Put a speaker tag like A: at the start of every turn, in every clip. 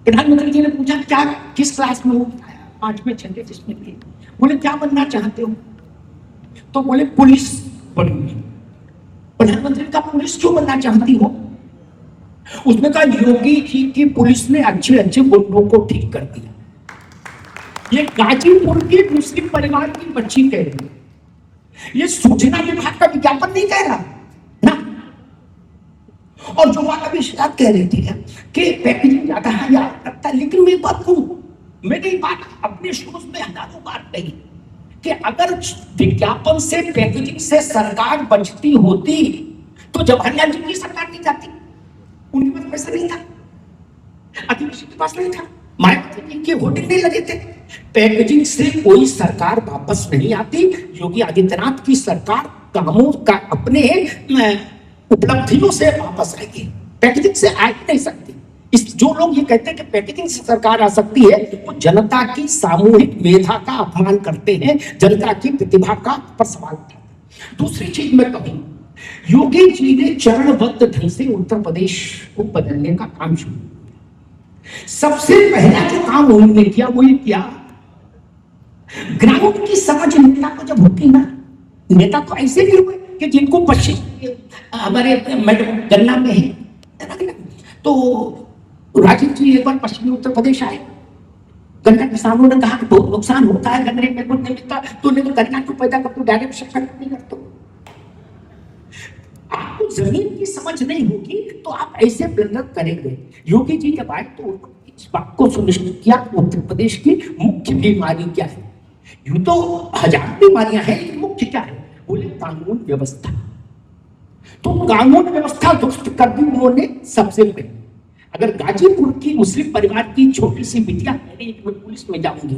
A: प्रधानमंत्री जी ने पूछा क्या किस क्लास में हो? 5वें 6वें जिसमें भी। बोले क्या बनना चाहते हो? तो बोले पुलिस बनूंगी। प्रधानमंत्री का पुलिस क्यों बनना चाहती हो? उसने कहा योगी जी की पुलिस ने अच्छे अच्छे गुंडों को ठीक कर दिया। ये गाजीपुर के मुस्लिम परिवार की बच्ची कह रही है, ये सूचना विभाग का विज्ञापन नहीं कह रहा ना। और जो बात अभी शिकायत कह रही थी कि पैकेजिंग ज्यादा है या करता है, लेकिन मैं बात कहूं, मैंने ये बात अपने शुरू में हजारों बार कही कि अगर विज्ञापन से पैकेजिंग से सरकार बचती होती तो जवाहरलाल जी की सरकार नहीं जाती। उनके पास पैसा नहीं था, अधिवेशन के पास नहीं था, मायावती के होर्डिंग नहीं लगे थे। पैकेजिंग से कोई सरकार वापस नहीं आती। योगी आदित्यनाथ की सरकार कामों का अपने उपलब्धियों से वापस आएगी, पैकेजिंग से आ ही नहीं सकती। इस जो लोग ये कहते हैं कि पैकेजिंग से सरकार आ सकती है, वो जनता की सामूहिक मेधा का अपमान करते हैं, जनता की प्रतिभा का पर सवाल उठाते हैं। दूसरी चीज मैं कहूं, योगी जी ने चरणबद्ध ढंग से उत्तर प्रदेश को बदलने का काम शुरू किया। सबसे पहला जो काम उन्होंने किया वो ये किया, ग्राउंड की समझ नेता को जब होती ना, नेता तो ऐसे भी हुए कि जिनको पश्चिम हमारे गन्ना में है, तो राजीव जी एक बार पश्चिमी उत्तर प्रदेश आए, गन्ना किसानों ने कहा कि बहुत नुकसान होता है, गन्ने में कुछ नहीं मिलता, तो गन्ना क्यों पैदा करते हो, डायरेक्ट शिक्षा नहीं करते। आपको जमीन की समझ नहीं होगी तो आप ऐसे ब्लंडर करेंगे। योगी जी जब आए तो इस बात को सुनिश्चित किया उत्तर प्रदेश की मुख्य बीमारी क्या है। यूं तो हजार बीमारियां हैं, लेकिन मुख्य क्या है? बोले कानून व्यवस्था। तो कानून व्यवस्था दुरुस्त कर दी उन्होंने सबसे पहले। अगर गाजीपुर की मुस्लिम परिवार की छोटी सी बिटिया मैं पुलिस में जाऊंगी,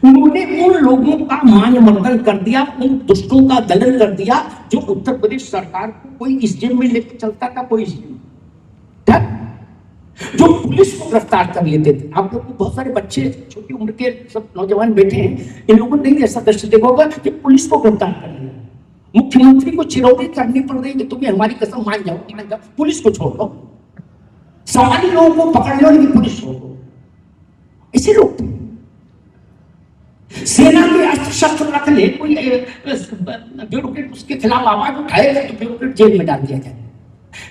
A: उन्होंने उन लोगों का मानमर्दन कर दिया, उन दुष्टों का दलन कर दिया जो उत्तर प्रदेश सरकार को कोई इस जेल में लेकर चलता था, कोई जो पुलिस को गिरफ्तार कर लेते थे। आप लोग को बहुत सारे बच्चे छोटी उम्र के सब नौजवान बैठे हैं, इन लोगों ने ऐसा दृश्य देखा होगा कि पुलिस को गिरफ्तार कर लिया, मुख्यमंत्री को चिरौरी करनी पड़ रही कि तुम्हें हमारी कसम मान जाओ, पुलिस को छोड़ दो, सवाली लोगों को पकड़ लो लेकिन पुलिस छोड़ दो। ऐसे लोग थे। सेना के अस्त्र शस्त्र रख ले, कोई ब्यूरोक्रेट उसके खिलाफ आवाज उठाएगा तो ब्यूरोक्रेट जेल में डाल दिया जाए।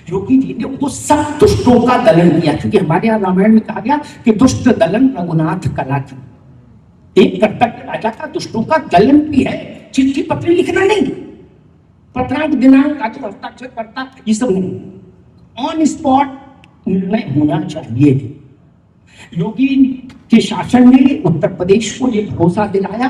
A: योगी जी ने वो सब दुष्टों का दलन किया, क्योंकि हमारे यहाँ रामायण में कहा गया कि दुष्ट दलन रघुनाथ कला की। एक कर्तव्य राजा का दुष्टों का दलन भी है, चिट्ठी पत्री लिखना नहीं, पत्रांक दिनांक आदि हस्ताक्षर करता, ये सब नहीं, ऑन स्पॉट निर्णय होना चाहिए। योगी के शासन ने उत्तर प्रदेश को यह भरोसा दिलाया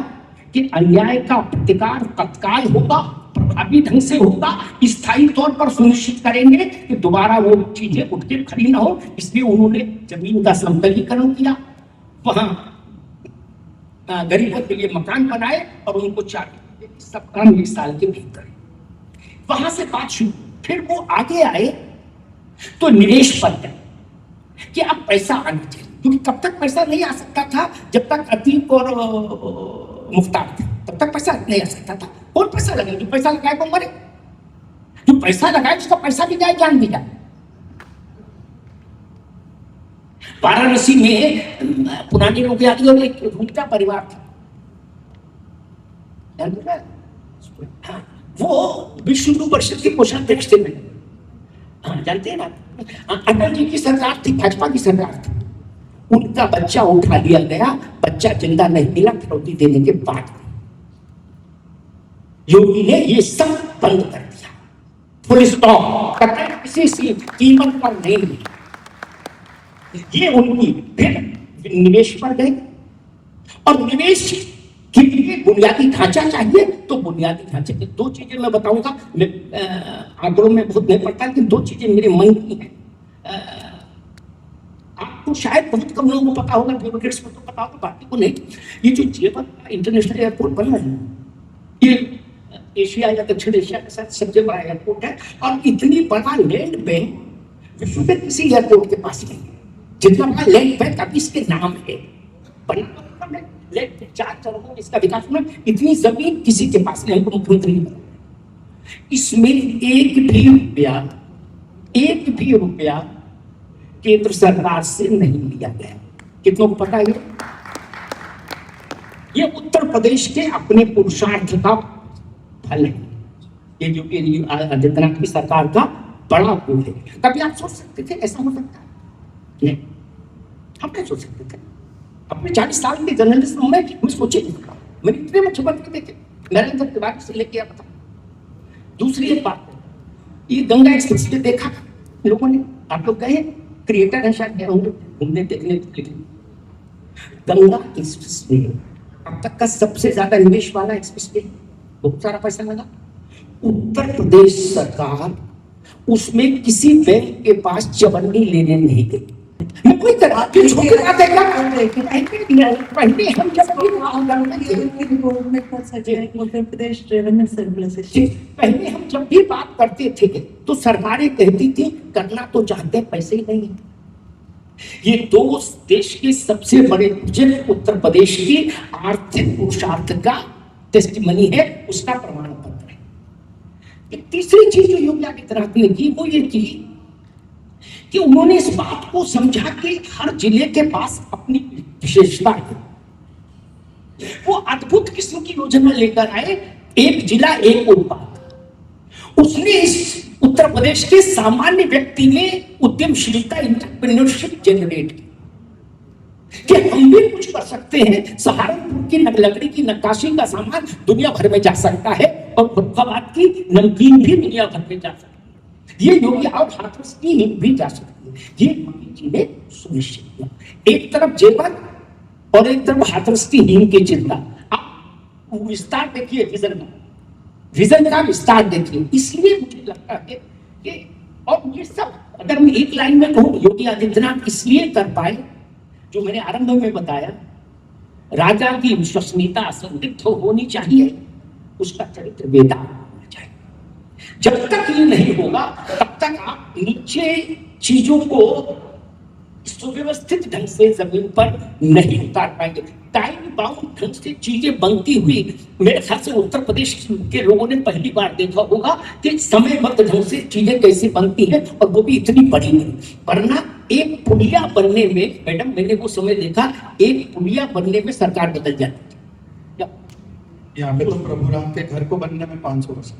A: कि अन्याय का प्रतिकार तत्काल होगा, प्रभावी ढंग से होगा, स्थायी तौर पर सुनिश्चित करेंगे कि दोबारा वो चीजें उठ के खड़ी ना हो। इसलिए उन्होंने जमीन का समतलीकरण किया, वहां गरीबों के लिए मकान बनाए और उनको चाहिए सब काम 20 साल के भीतर। वहां से बात शुरू, फिर वो आगे आए तो निवेश पर गए कि अब पैसा आना चाहिए, क्योंकि तब तक पैसा नहीं आ सकता था जब तक अतीक और मुख्तार थे, तब तक पैसा नहीं आ सकता था। कौन पैसा लगाए? जो पैसा लगाए वो मरे, जो पैसा लगाए उसका पैसा भी जाए, जान भी जाए। वाराणसी में पुरानी लोग याद और एक भूमिका परिवार था, वो विश्व हिंदू परिषद के कोषाध्यक्ष थे। जानते हैं ना, अटल जी की सरकार थी, भाजपा की सरकार थी, उनका बच्चा उठा लिया गया, बच्चा जिंदा नहीं मिला फिरौती देने के बाद। योगी ने ये सब बंद कर दिया, फुल स्टॉप, किसी सी कीमत पर नहीं मिला। ये उनकी फिर निवेश पर गए, और निवेश के लिए बुनियादी ढांचा चाहिए, तो बुनियादी ढांचे की दो चीजें मैं बताऊंगा, आंकड़ों में बहुत नहीं पड़ता, लेकिन दो चीजें मेरे मन की हैं। आपको शायद बहुत कम लोगों को पता होगा, ब्यूरोक्रेट्स को तो पता होगा, बाकी को नहीं। ये जो जेवर इंटरनेशनल एयरपोर्ट बना है, ये एशिया या दक्षिण एशिया के साथ सबसे बड़ा एयरपोर्ट है, और इतनी बड़ा लैंड बैंक विश्व में किसी एयरपोर्ट के पास नहीं है। जितना बड़ा लैंड बैंक अभी इसके नाम है, बड़ी तो है, 4 चरणों में इसका विकास हुआ, इतनी जमीन किसी के पास नहीं, मुख्यमंत्री ने बताया। इसमें एक भी रुपया केंद्र सरकार से नहीं लिया गया। कितनों को पता है? ये उत्तर प्रदेश के अपने पुरुषार्थ का फल है। ये जो कि आदित्यनाथ की सरकार का बड़ा गुण है। कभी आप सोच सकते थे ऐसा हो सकता है? नहीं, हम नहीं सोच सकते थे। अपने 40 साल के जर्नलिज्म में मैं सोचे नहीं। मैंने इतने मुख्यमंत्री देखे, नरेंद्र तिवारी से लेके अब तक। दूसरी एक बात, ये गंगा एक्सप्रेस पे देखा लोगों ने, आप लोग गए, क्रिएटर हैं शायद, गए होंगे घूमने देखने के लिए। गंगा एक्सप्रेस वे अब तक का सबसे ज्यादा निवेश वाला एक्सप्रेस वे, बहुत सारा पैसा लगा। उत्तर प्रदेश सरकार उसमें किसी बैंक के पास चवन्नी लेने नहीं गई। कोई तरह की छोटी बात है क्या? पहले हम जब
B: उत्तर प्रदेश रेवेन्यू सर्विसेज,
A: पहले हम जब भी बात करते थे तो सरकारें कहती थी करना तो चाहते, पैसे ही नहीं। ये दो देश के सबसे बड़े प्रोजेक्ट उत्तर प्रदेश की आर्थिक पुरुषार्थ का टेस्टिमनी है, उसका प्रमाण पत्र है। एक तीसरी चीज जो योगी आदित्यनाथ ने की वो ये की कि उन्होंने इस बात को समझा कि हर जिले के पास अपनी विशेषता है। वो अद्भुत किस्म की योजना लेकर आए, एक जिला एक उत्पाद। उसने इस उत्तर प्रदेश के सामान्य व्यक्ति में उद्यमशीलता, एंटरप्रेन्योरशिप जनरेट की कि हम भी कुछ कर सकते हैं। सहारनपुर की लकड़ी की नक्काशी का सामान दुनिया भर में जा सकता है और फरीदाबाद की नमकीन भी दुनिया भर में जा सकती है। ये योगी और हाथरस की भी जा सकती है। ये मोदी जी ने सुनिश्चित किया। एक तरफ जेवर और एक तरफ हाथरस की हींग की चिंता। आप विस्तार देखिए, विजन का विस्तार देखिए। इसलिए मुझे लगता है कि और ये सब अगर मैं एक लाइन में कहूं, योगी आदित्यनाथ इसलिए कर पाए जो मैंने आरंभ में बताया, राजा की विश्वसनीयता संदिग्ध होनी चाहिए, उसका चरित्र बेदाग होना चाहिए। जब तक ये नहीं होगा तब तक आप नीचे चीजों को सुव्यवस्थित ढंग से जमीन पर नहीं उतार पाएंगे। टाइम बाउंड ढंग से चीजें बनती हुई मेरे ख्याल से उत्तर प्रदेश के लोगों ने पहली बार देखा होगा कि समयबद्ध ढंग से चीजें कैसे बनती हैं, और वो भी इतनी बड़ी नहीं। वरना एक पुलिया बनने में, मैडम मैंने वो समय देखा, एक पुलिया बनने में सरकार बदल जाती थी।
C: यहाँ पे तो प्रभु राम के घर को बनने में 500 वर्ष